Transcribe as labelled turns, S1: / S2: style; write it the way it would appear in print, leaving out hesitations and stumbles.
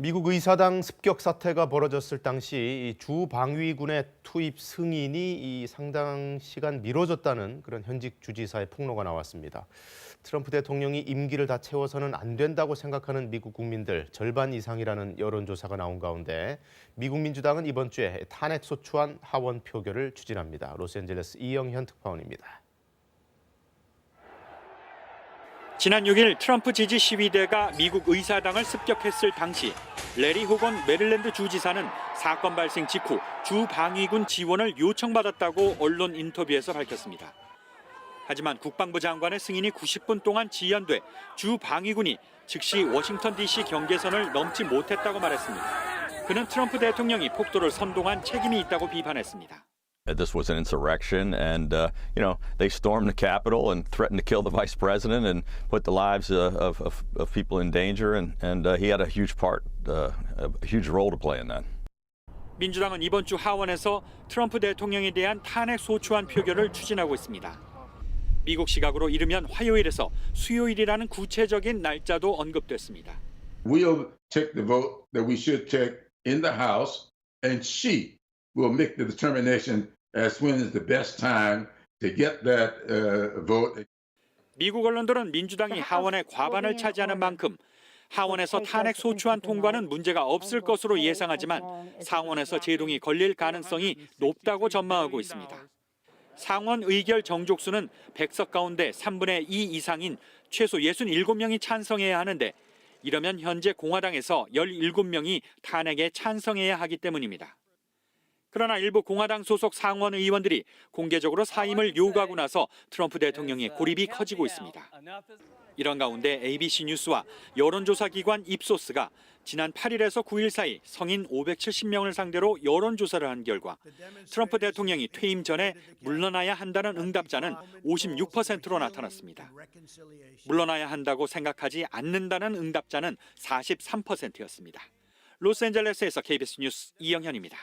S1: 미국 의사당 습격 사태가 벌어졌을 당시 주 방위군의 투입 승인이 상당 시간 미뤄졌다는 그런 현직 주지사의 폭로가 나왔습니다. 트럼프 대통령이 임기를 다 채워서는 안 된다고 생각하는 미국 국민들 절반 이상이라는 여론조사가 나온 가운데 미국 민주당은 이번 주에 탄핵 소추안 하원 표결을 추진합니다. 로스앤젤레스 이영현 특파원입니다.
S2: 지난 6일 트럼프 지지 시위대가 미국 의사당을 습격했을 당시 레리 호건 메릴랜드 주지사는 사건 발생 직후 주 방위군 지원을 요청받았다고 언론 인터뷰에서 밝혔습니다. 하지만 국방부 장관의 승인이 90분 동안 지연돼 주 방위군이 즉시 워싱턴 DC 경계선을 넘지 못했다고 말했습니다. 그는 트럼프 대통령이 폭도를 선동한 책임이 있다고 비판했습니다.
S3: This was an insurrection, and they stormed the Capitol and threatened to kill the vice president and put the lives of people in danger, and he had a huge role to play in that.
S2: 민주당은 이번 주 하원에서 트럼프 대통령에 대한 탄핵 소추안 표결을 추진하고 있습니다. 미국 시각으로 이르면 화요일에서 수요일이라는 구체적인 날짜도 언급됐습니다.
S4: We'll check the vote that we should check in the House, and she will make the determination as when is the best time to get that vote.
S2: 미국 언론들은 민주당이 하원의 과반을 차지하는 만큼 하원에서 탄핵 소추안 통과는 문제가 없을 것으로 예상하지만 상원에서 제동이 걸릴 가능성이 높다고 전망하고 있습니다. 상원 의결 정족수는 100석 가운데 3분의 2 이상인 최소 67명이 찬성해야 하는데 이러면 현재 공화당에서 17명이 탄핵에 찬성해야 하기 때문입니다. 그러나 일부 공화당 소속 상원 의원들이 공개적으로 사임을 요구하고 나서 트럼프 대통령의 고립이 커지고 있습니다. 이런 가운데 ABC 뉴스와 여론조사 기관 입소스가 지난 8일에서 9일 사이 성인 570명을 상대로 여론조사를 한 결과 트럼프 대통령이 퇴임 전에 물러나야 한다는 응답자는 56%로 나타났습니다. 물러나야 한다고 생각하지 않는다는 응답자는 43%였습니다. 로스앤젤레스에서 KBS 뉴스 이영현입니다.